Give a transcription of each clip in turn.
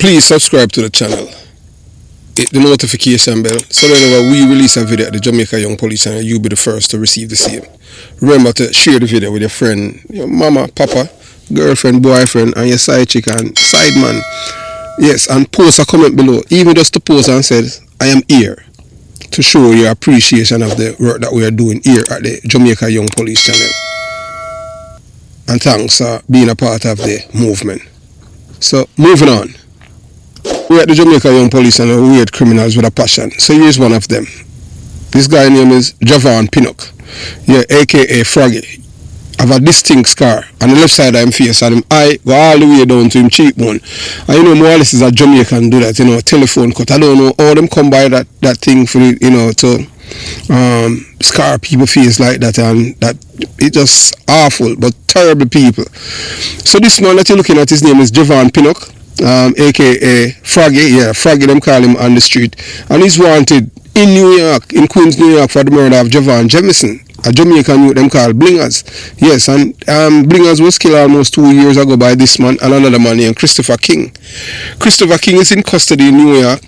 Please subscribe to the channel. Hit the notification bell so that whenever we release a video at the Jamaica Young Police channel, you'll be the first to receive the same. Remember to share the video with your friend, your mama, papa, girlfriend, boyfriend, and your side chick and side man. Yes, and post a comment below, even just to post and say, I am here to show your appreciation of the work that we are doing here at the Jamaica Young Police channel. And thanks for being a part of the movement. So, moving on. We're at the Jamaica Young Police channel, we hate criminals with a passion. So here's one of them. This guy's name is Javon Pinnock. Yeah, aka Froggy. Have a distinct scar on the left side of his face, and him eye go all the way down to him cheekbone. And you know, more or less is a Jamaican do that, you know, telephone cut. I don't know how them come by that thing for, you know, to scar people face like that, and that it's just awful, but terrible people. So this man that you're looking at, his name is Javon Pinnock, aka Froggy. Yeah, Froggy them call him on the street, and he's wanted in New York, in Queens, New York, for the murder of Javon Jamison, a Jamaican youth them called Blingers. Yes, and Blingers was killed almost 2 years ago by this man and another man named Christopher King. Christopher King is in custody in New York,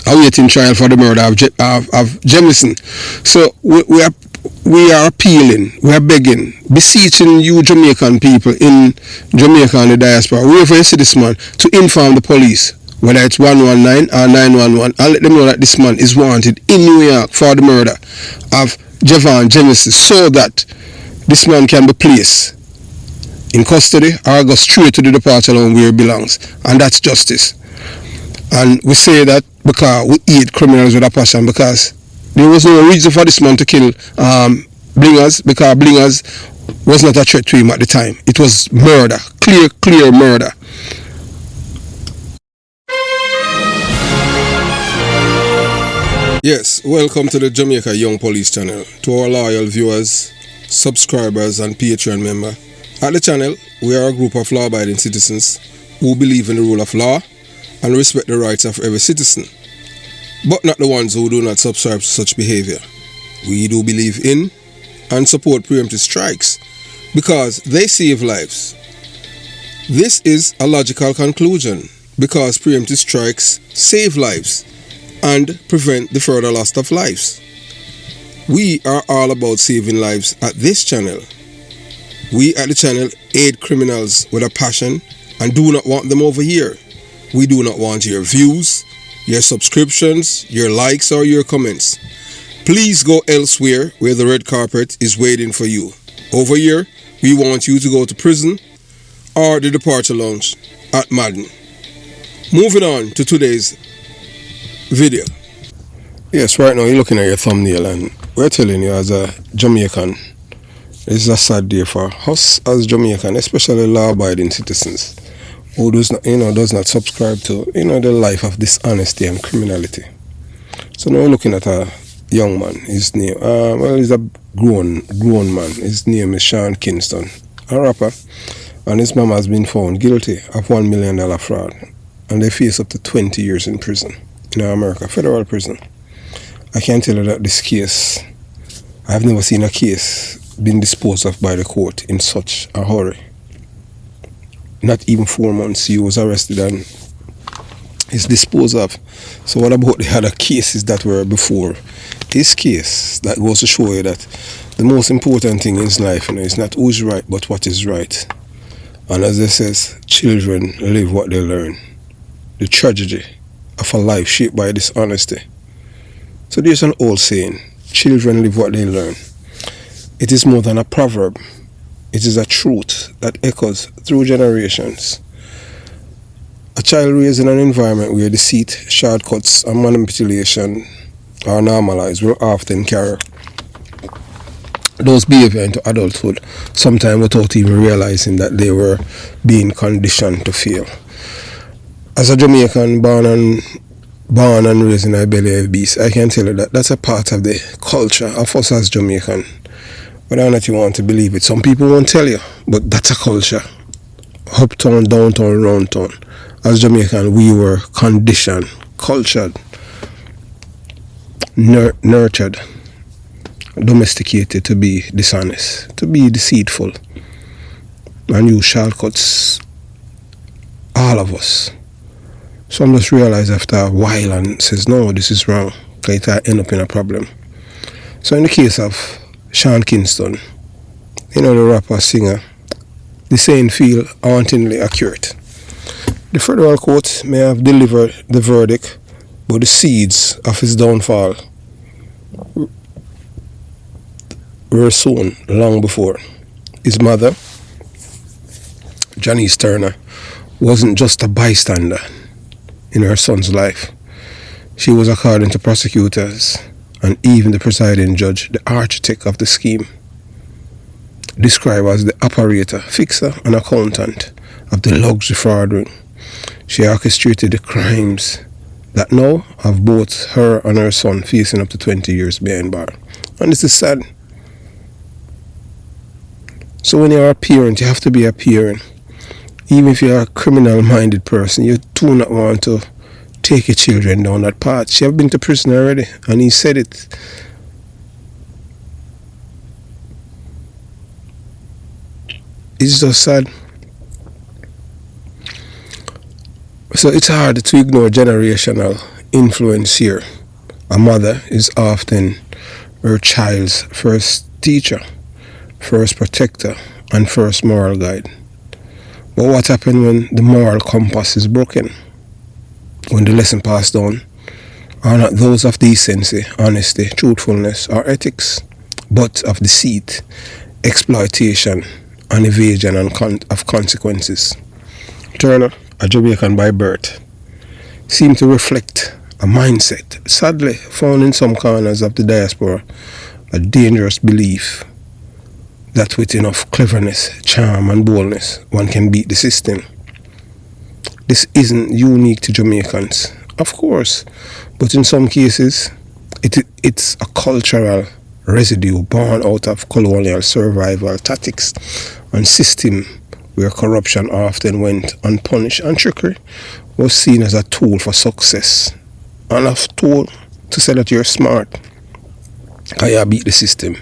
awaiting trial for the murder of Jamison. So we are appealing, we are begging, beseeching you Jamaican people in Jamaica and the diaspora, wherever you see this man, to inform the police, whether it's 119 or 911, and let them know that this man is wanted in New York for the murder of Javon Jamison, so that this man can be placed in custody or go straight to the departure home where he belongs. And that's justice. And we say that because we hate criminals with a passion, because there was no reason for this man to kill Blingers, because Blingers was not a threat to him at the time. It was murder, clear murder. Yes, welcome to the Jamaica Young Police channel. To our loyal viewers, subscribers and Patreon member. At the channel, we are a group of law-abiding citizens who believe in the rule of law and respect the rights of every citizen, but not the ones who do not subscribe to such behavior. We do believe in and support preemptive strikes because they save lives. This is a logical conclusion because preemptive strikes save lives and prevent the further loss of lives. We are all about saving lives at this channel. We at the channel aid criminals with a passion and do not want them over here. We do not want your views, your subscriptions, your likes or your comments. Please go elsewhere where the red carpet is waiting for you. Over here, we want you to go to prison or the departure lounge at Madden. Moving on to today's video. Yes, right now you're looking at your thumbnail, and we're telling you as a Jamaican, it's a sad day for us as Jamaican, especially law-abiding citizens who does not subscribe to the life of dishonesty and criminality. So now we're looking at a young man. His name, he's a grown man. His name is Kingston, a rapper, and his mama has been found guilty of $1 million fraud, and they face up to 20 years in prison. In America, federal prison. I can tell you that this case, I've never seen a case being disposed of by the court in such a hurry. Not even 4 months, he was arrested and is disposed of. So what about the other cases that were before this case? That goes to show you that the most important thing in life, is not who's right, but what is right. And as it says, children live what they learn. The tragedy of a life shaped by dishonesty. So there's an old saying, children live what they learn. It is more than a proverb. It is a truth that echoes through generations. A child raised in an environment where deceit, shortcuts, and manipulation are normalized will often carry those behavior into adulthood, sometimes without even realizing that they were being conditioned to fail. As a Jamaican born and raised in a belly of beast, I can tell you that that's a part of the culture of us as Jamaican. Whether or not you want to believe it, some people won't tell you, but that's a culture. Uptown, downtown, round town. As Jamaican, we were conditioned, cultured, nurtured, domesticated to be dishonest, to be deceitful, and use shortcuts. All of us. Some just realize after a while and says, no, this is wrong, because it end up in a problem. So in the case of Sean Kingston, the rapper, singer, the saying feel hauntingly accurate. The federal court may have delivered the verdict, but the seeds of his downfall were sown long before. His mother, Janice Turner, wasn't just a bystander in her son's life. She was, according to prosecutors and even the presiding judge, the architect of the scheme, described as the operator, fixer and accountant of the luxury fraud ring. She orchestrated the crimes that now have both her and her son facing up to 20 years behind bar. And this is sad. So when you're a parent, you have to be a parent. Even if you're a criminal-minded person, you do not want to take your children down that path. She have been to prison already, and he said it. It's just sad. So it's hard to ignore generational influence here. A mother is often her child's first teacher, first protector, and first moral guide. But what happens when the moral compass is broken? When the lesson passed on are not those of decency, honesty, truthfulness, or ethics, but of deceit, exploitation, and evasion of consequences. Turner, a Jamaican by birth, seemed to reflect a mindset, sadly found in some corners of the diaspora, a dangerous belief that with enough cleverness, charm and boldness, one can beat the system. This isn't unique to Jamaicans, of course, but in some cases, it's a cultural residue born out of colonial survival tactics and system where corruption often went unpunished and trickery was seen as a tool for success and a tool to say that you're smart, because you beat the system.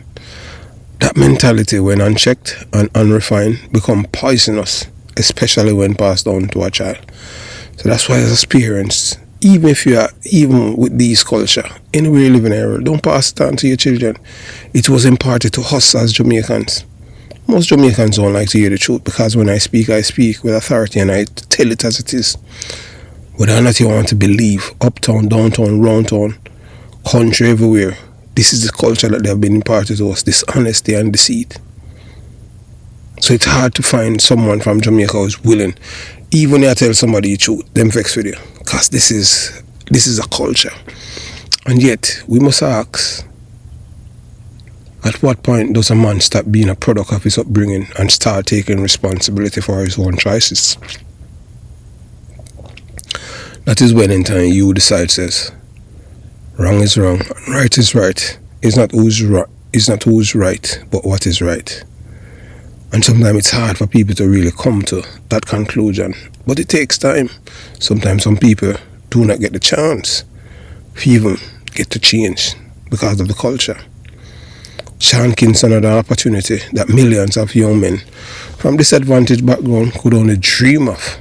That mentality, when unchecked and unrefined, become poisonous, especially when passed on to a child. So that's why as parents, even with these culture, anywhere you live in the world, don't pass it on to your children. It was imparted to us as Jamaicans. Most Jamaicans don't like to hear the truth, because when I speak with authority and I tell it as it is. Whether or not you want to believe, uptown, downtown, round town, country, everywhere, this is the culture that they have been imparted to us, dishonesty and deceit. So it's hard to find someone from Jamaica who's willing, even when you tell somebody the truth, them vex with you, because this is a culture. And yet, we must ask, at what point does a man stop being a product of his upbringing and start taking responsibility for his own choices? That is when in time you decide, says, wrong is wrong, and right is right. It's not who's right, but what is right. And sometimes it's hard for people to really come to that conclusion. But it takes time. Sometimes some people do not get the chance to even get to change because of the culture. Sean Kingston had an opportunity that millions of young men from disadvantaged background could only dream of.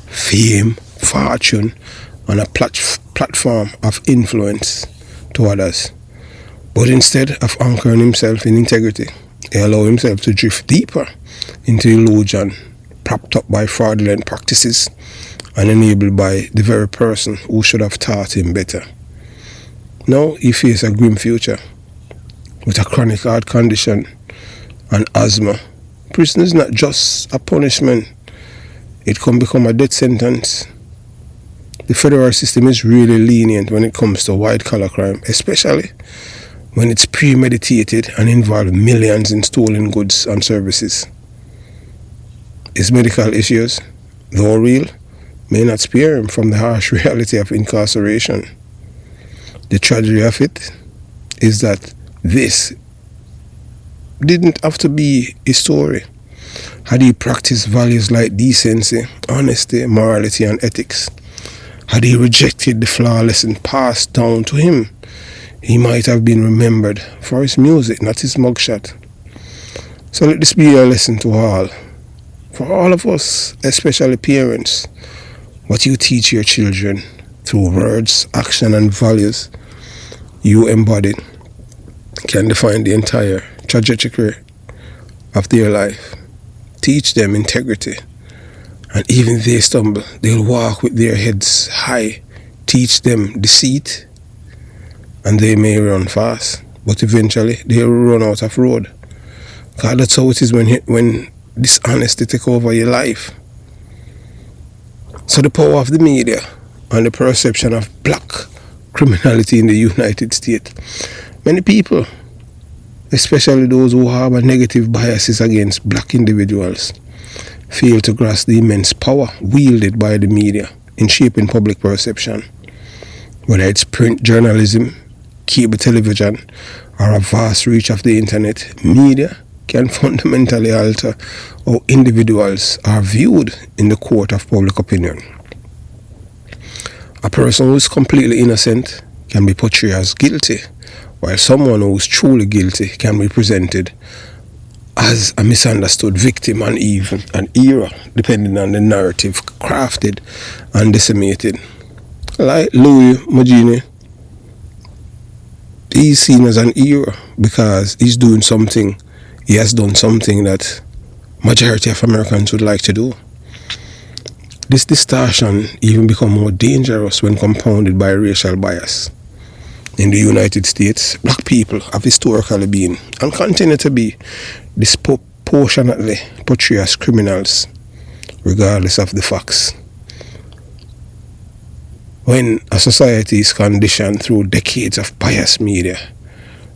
Fame, fortune, and a platform of influence to others. But instead of anchoring himself in integrity, he allowed himself to drift deeper into illusion, propped up by fraudulent practices and enabled by the very person who should have taught him better. Now he faces a grim future. With a chronic heart condition and asthma, prison is not just a punishment, it can become a death sentence. The federal system is really lenient when it comes to white-collar crime, especially when it's premeditated and involves millions in stolen goods and services. His medical issues, though real, may not spare him from the harsh reality of incarceration. The tragedy of it is that this didn't have to be his story. Had he practiced values like decency, honesty, morality, and ethics, had he rejected the flawless and passed down to him, he might have been remembered for his music, not his mugshot. So let this be a lesson to all, for all of us, especially parents. What you teach your children through words, action, and values you embody can define the entire trajectory of their life. Teach them integrity, and even if they stumble, they'll walk with their heads high. Teach them deceit, and they may run fast, but eventually they'll run out of road. Because that's how it is when dishonesty take over your life. So the power of the media and the perception of black criminality in the United States. Many people, especially those who harbor negative biases against black individuals, fail to grasp the immense power wielded by the media in shaping public perception. Whether it's print journalism, cable television, or a vast reach of the internet, media can fundamentally alter how individuals are viewed in the court of public opinion. A person who is completely innocent can be portrayed as guilty, while someone who is truly guilty can be presented as a misunderstood victim and even an hero, depending on the narrative crafted and disseminated. Like Louis Magini, he's seen as an hero because he has done something that majority of Americans would like to do. This distortion even becomes more dangerous when compounded by racial bias. In the United States, black people have historically been and continue to be disproportionately portrayed as criminals, regardless of the facts. When a society is conditioned through decades of biased media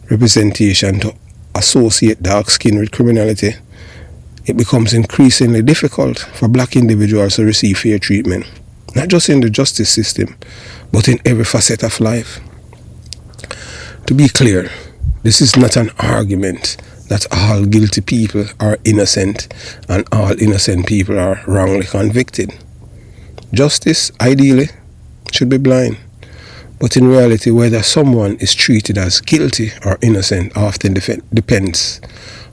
representation to associate dark skin with criminality, it becomes increasingly difficult for black individuals to receive fair treatment, not just in the justice system, but in every facet of life. To be clear, this is not an argument that all guilty people are innocent and all innocent people are wrongly convicted. Justice, ideally, should be blind, but in reality, whether someone is treated as guilty or innocent often depends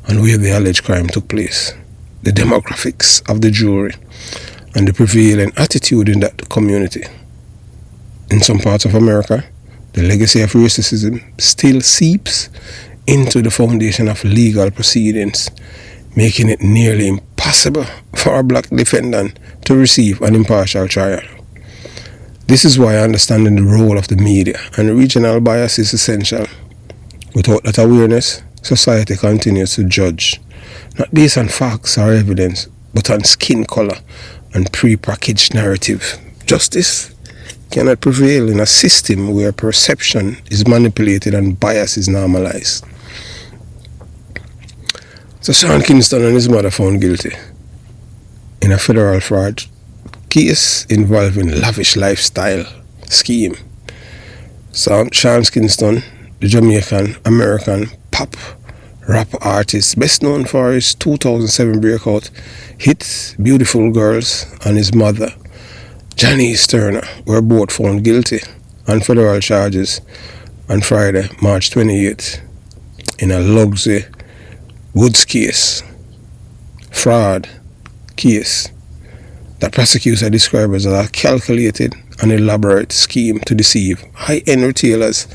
on where the alleged crime took place, the demographics of the jury, and the prevailing attitude in that community. In some parts of America, the legacy of racism still seeps into the foundation of legal proceedings, making it nearly impossible for a black defendant to receive an impartial trial. This is why understanding the role of the media and regional bias is essential. Without that awareness, society continues to judge, not based on facts or evidence, but on skin color and pre-packaged narrative. Justice cannot prevail in a system where perception is manipulated and bias is normalized. So Sean Kingston and his mother found guilty in a federal fraud case involving lavish lifestyle scheme. So Sean Kingston, the Jamaican-American pop rap artist, best known for his 2007 breakout hit Beautiful Girls, and his mother, Janice Turner, were both found guilty on federal charges on Friday, March 28th, in a luxury goods case, fraud case, that prosecutors described as a calculated and elaborate scheme to deceive high-end retailers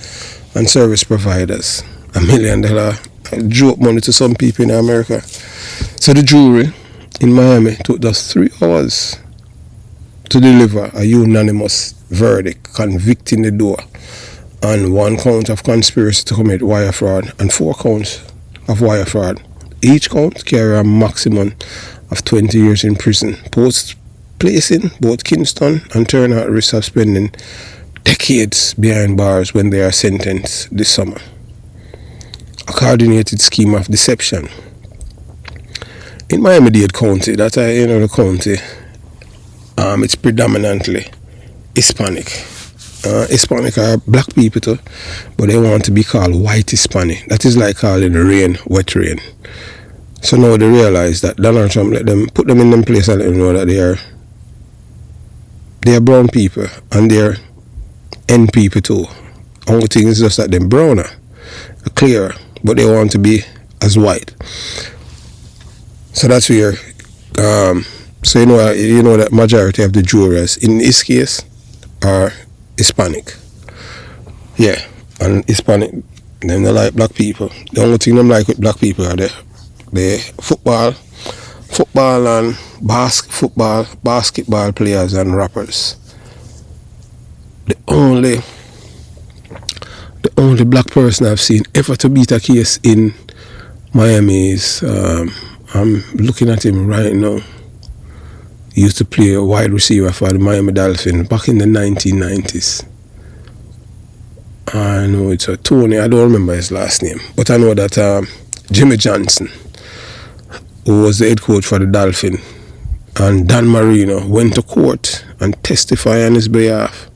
and service providers. $1 million joke money to some people in America. So the jury in Miami took just 3 hours to deliver a unanimous verdict convicting the duo on 1 count of conspiracy to commit wire fraud and 4 counts of wire fraud. Each count carry a maximum of 20 years in prison, placing both Kingston and Turner at risk of spending decades behind bars when they are sentenced this summer. A coordinated scheme of deception. In Miami-Dade County, the county, it's predominantly Hispanic. Hispanic are black people too, but they want to be called white Hispanic. That is like calling rain wet rain. So now they realize that Donald Trump put them in them place and let them know that they are brown people and they are N people too. Only thing is just that they're browner, clearer, but they want to be as white. So that's where So you know that majority of the jurors in this case are Hispanic. Yeah, and Hispanic, them don't like black people. The only thing them like with black people are the football and basketball players and rappers. The only black person I've seen ever to beat a case in Miami is I'm looking at him right now. He used to play a wide receiver for the Miami Dolphins back in the 1990s. I know it's a Tony, I don't remember his last name, but I know that Jimmy Johnson, who was the head coach for the Dolphins, and Dan Marino went to court and testified on his behalf,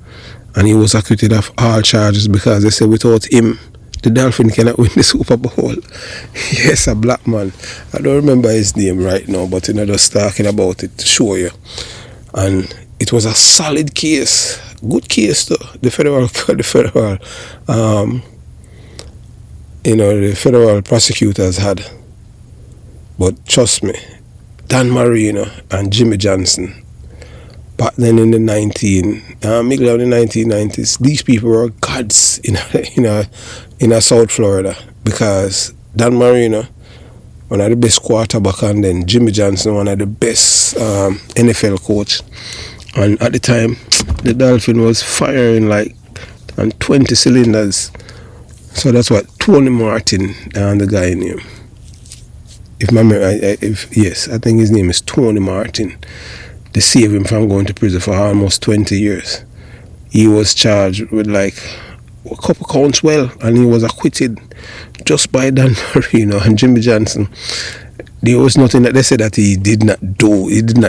and he was acquitted of all charges because they said without him the Dolphins cannot win the Super Bowl. Yes, a black man. I don't remember his name right now, but just talking about it to show you. And it was a solid case, good case though. The federal prosecutors had. But trust me, Dan Marino and Jimmy Johnson, back then in the middle of the 1990s, these people were gods in South Florida, because Dan Marino, one of the best quarterback, and then Jimmy Johnson, one of the best NFL coach. And at the time, the Dolphin was firing like on 20 cylinders. So that's what Tony Martin and the guy name. Yes, I think his name is Tony Martin. They saved him from going to prison for almost 20 years. He was charged with like a couple counts and he was acquitted just by Dan Marino and Jimmy Johnson. There was nothing that they said that he did not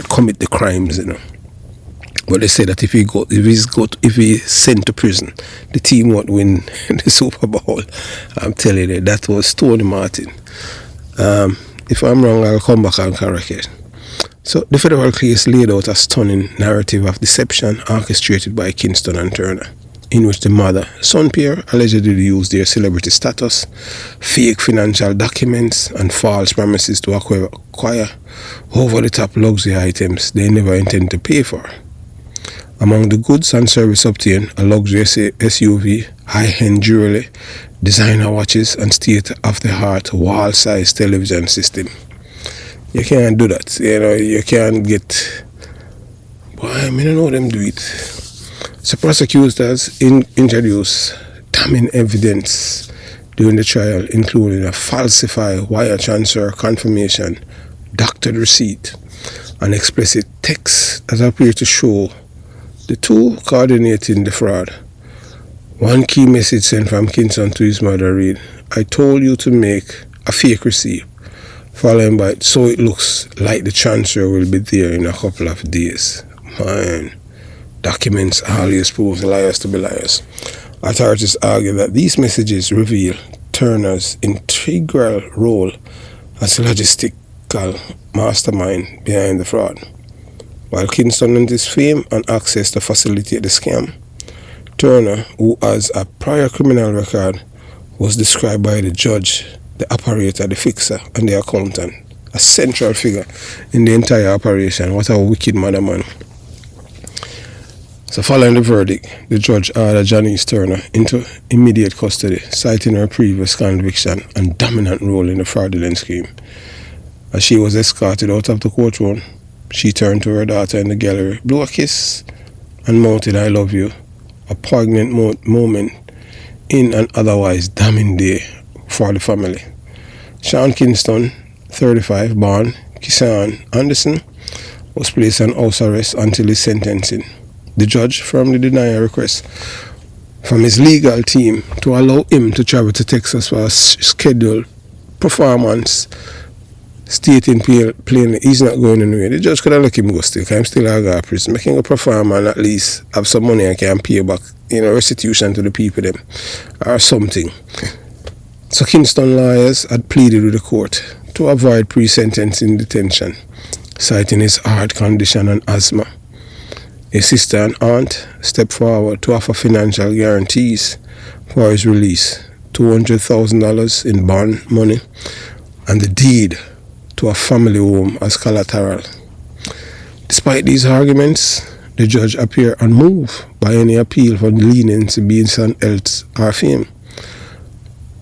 commit the crimes, But they said that if he's sent to prison, the team won't win the Super Bowl. I'm telling you, that was Tony Martin. If I'm wrong, I'll come back and correct it. So the federal case laid out a stunning narrative of deception orchestrated by Kingston and Turner, in which the mother-son pair allegedly used their celebrity status, fake financial documents, and false promises to acquire over-the-top luxury items they never intended to pay for. Among the goods and service obtained, a luxury SUV, high-end jewelry, designer watches, and state-of-the-art wall-sized television system. You can't do that. You can't get... Boy, I don't know them do it. So prosecutors introduced damning evidence during the trial, including a falsified wire transfer confirmation, doctored receipt, and explicit text that appear to show the two coordinating the fraud. One key message sent from Kingston to his mother read, "I told you to make a fake receipt," following by, "So it looks like the transfer will be there in a couple of days." Man, documents always prove liars to be liars. Authorities argue that these messages reveal Turner's integral role as a logistical mastermind behind the fraud. While Kingston lent his fame and access to facilitate the scam, Turner, who has a prior criminal record, was described by the judge, the operator, the fixer, and the accountant, a central figure in the entire operation. What a wicked man. So following the verdict, the judge ordered Janice Turner into immediate custody, citing her previous conviction and dominant role in the fraudulent scheme. As she was escorted out of the courtroom, she turned to her daughter in the gallery, blew a kiss, and mouthed, "I love you," a poignant moment in an otherwise damning day for the family. Sean Kingston, 35, born Kisan Anderson, was placed on house arrest until his sentencing. The judge firmly denied a request from his legal team to allow him to travel to Texas for a scheduled performance, stating plainly he's not going anywhere. The judge could have let him go still, because I'm still out of prison. Making a perform and at least have some money and can pay back, restitution to the people them, or something. So Kingston lawyers had pleaded with the court to avoid pre-sentencing detention, citing his heart condition and asthma. His sister and aunt stepped forward to offer financial guarantees for his release, $200,000 in bond money, and the deed to a family home as collateral. Despite these arguments, the judge appeared unmoved by any appeal for leniency based on health or fame.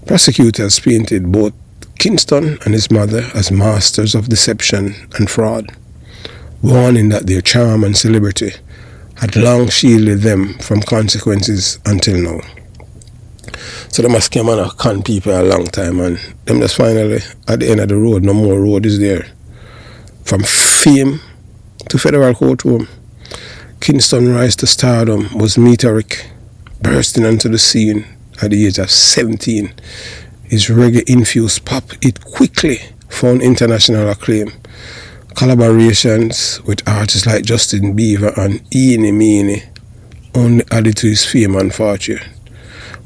Prosecutors painted both Kingston and his mother as masters of deception and fraud, warning that their charm and celebrity had long shielded them from consequences until now. So they must come and con people a long time, and them just finally at the end of the road, no more road is there. From fame to federal courtroom, Kingston's rise to stardom was meteoric, bursting onto the scene at the age of 17. His reggae-infused pop, it quickly found international acclaim. Collaborations with artists like Justin Bieber and Eenie Meenie only added to his fame and fortune.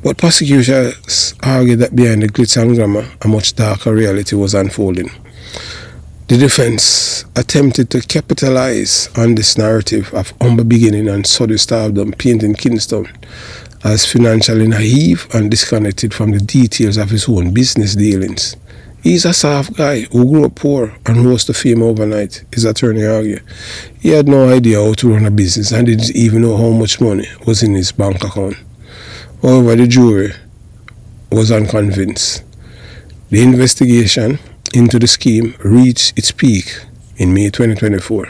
But prosecutors argued that behind the glitz and glamour, a much darker reality was unfolding. The defense attempted to capitalize on this narrative of humble beginning and sudden stardom, painting Kingston as financially naive and disconnected from the details of his own business dealings. He's a soft guy who grew up poor and rose to fame overnight, his attorney argued. He had no idea how to run a business and didn't even know how much money was in his bank account. However, the jury was unconvinced. The investigation into the scheme reached its peak in May 2024,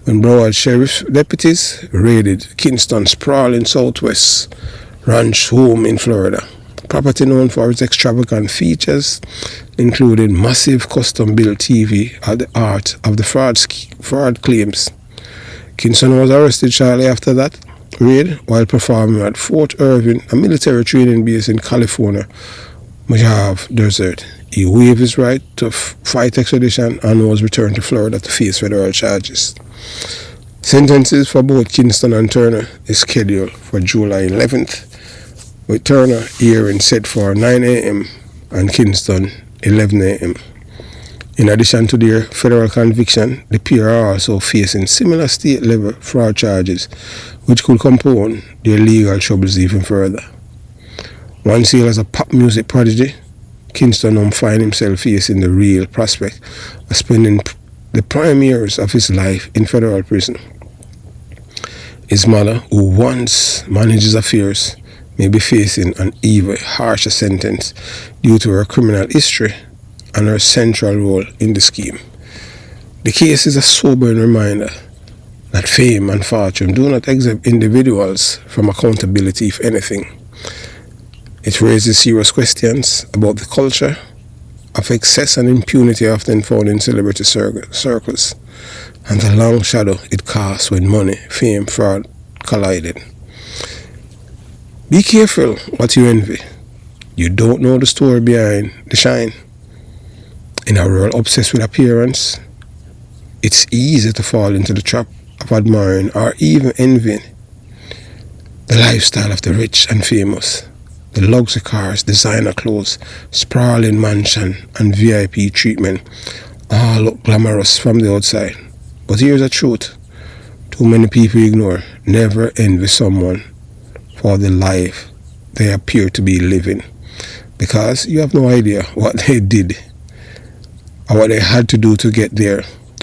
when Broward Sheriff deputies raided Kingston's sprawling southwest ranch home in Florida. Property known for its extravagant features, including massive custom-built TV at the heart of the fraud claims. Kingston was arrested shortly after that raid while performing at Fort Irving, a military training base in California, Mojave Desert. He waived his right to fight extradition and was returned to Florida to face federal charges. Sentences for both Kingston and Turner is scheduled for July 11th, with Turner hearing set for 9 a.m. and Kingston 11 a.m. In addition to their federal conviction, the pair are also facing similar state-level fraud charges, which could compound their legal troubles even further. Once hailed as a pop music prodigy, Kingston now finds himself facing the real prospect of spending the prime years of his life in federal prison. His mother, who once managed his affairs, may be facing an even harsher sentence due to her criminal history and her central role in the scheme. The case is a sobering reminder that fame and fortune do not exempt individuals from accountability, if anything. It raises serious questions about the culture of excess and impunity often found in celebrity circles, and the long shadow it casts when money, fame, fraud collided. Be careful what you envy. You don't know the story behind the shine. In a world obsessed with appearance, it's easy to fall into the trap of admiring or even envying the lifestyle of the rich and famous. The luxury cars, designer clothes, sprawling mansion, and VIP treatment all look glamorous from the outside. But here's the truth. Too many people ignore. Never envy someone for the life they appear to be living, because you have no idea what they did or what they had to do to get there,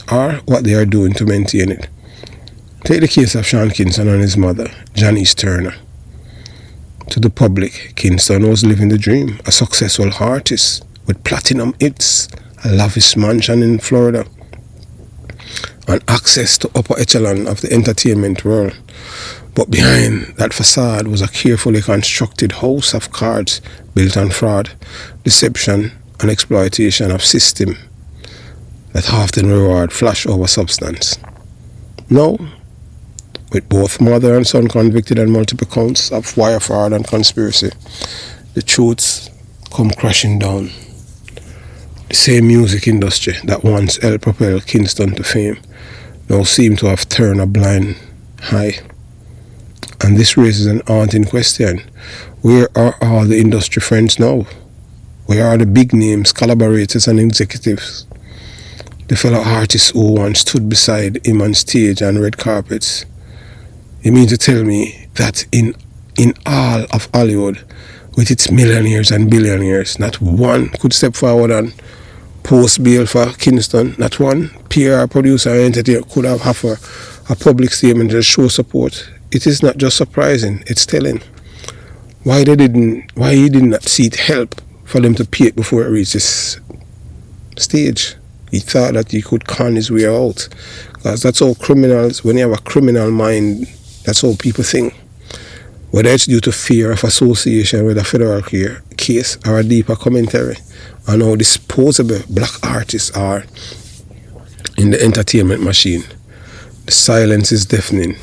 or what they are doing to maintain it. Take the case of Sean Kingston and his mother, Janice Turner. To the public, Kingston was living the dream, a successful artist with platinum hits, a lavish mansion in Florida, and access to upper echelon of the entertainment world. But behind that facade was a carefully constructed house of cards built on fraud, deception, and exploitation of system that often reward flash over substance. Now, with both mother and son convicted on multiple counts of wire fraud and conspiracy, the truths come crashing down. The same music industry that once helped propel Kingston to fame now seems to have turned a blind eye. And this raises an haunting question. Where are all the industry friends now? Where are the big names, collaborators and executives? The fellow artists who once stood beside him on stage and red carpets? You mean to tell me that in all of Hollywood, with its millionaires and billionaires, not one could step forward and post bail for Kingston. Not one PR producer or entity could have offered a public statement to show support. It is not just surprising, it's telling. Why he did not seek help for them to pay it before it reached this stage. He thought that he could con his way out. Because that's how criminals, when you have a criminal mind, that's how people think. Whether it's due to fear of association with a federal case or a deeper commentary on how disposable black artists are in the entertainment machine. The silence is deafening.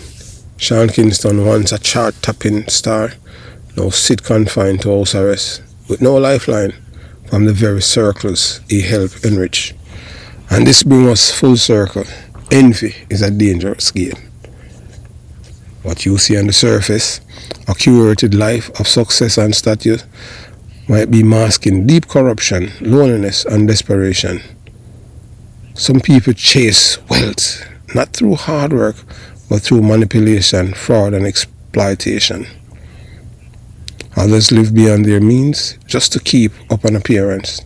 Sean Kingston, once a chart-topping star, now sit confined to house arrest with no lifeline from the very circles he helped enrich. And this brings us full circle. Envy is a dangerous game. What you see on the surface, a curated life of success and status, might be masking deep corruption, loneliness, and desperation. Some people chase wealth, not through hard work, but through manipulation, fraud, and exploitation. Others live beyond their means just to keep up an appearance.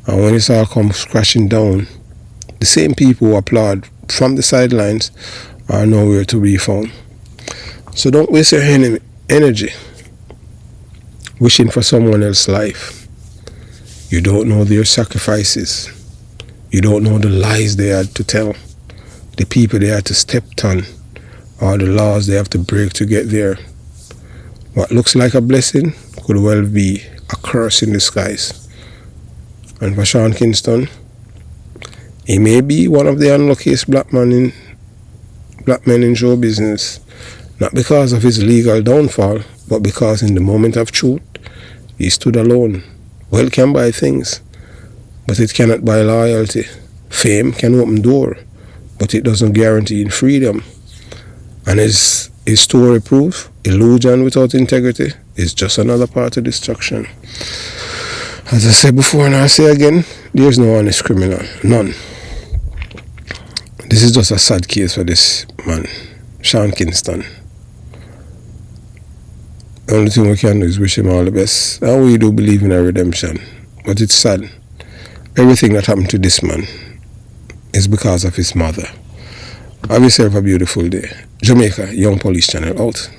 And when it all comes crashing down, the same people who applaud from the sidelines are nowhere to be found. So don't waste your energy wishing for someone else's life. You don't know their sacrifices. You don't know the lies they had to tell, the people they had to step on, or the laws they have to break to get there. What looks like a blessing could well be a curse in disguise. And for Sean Kingston, he may be one of the unluckiest black men in show business, not because of his legal downfall, but because in the moment of truth, he stood alone. Wealth can buy things, but it cannot buy loyalty. Fame can open door, but it doesn't guarantee freedom. And his story proves, illusion without integrity is just another part of destruction. As I said before and I'll say again, there's no honest criminal, none. This is just a sad case for this man, Sean Kingston. The only thing we can do is wish him all the best. And we do believe in a redemption, but it's sad. Everything that happened to this man is because of his mother. Have yourself a beautiful day. Jamaica Young Police Channel out.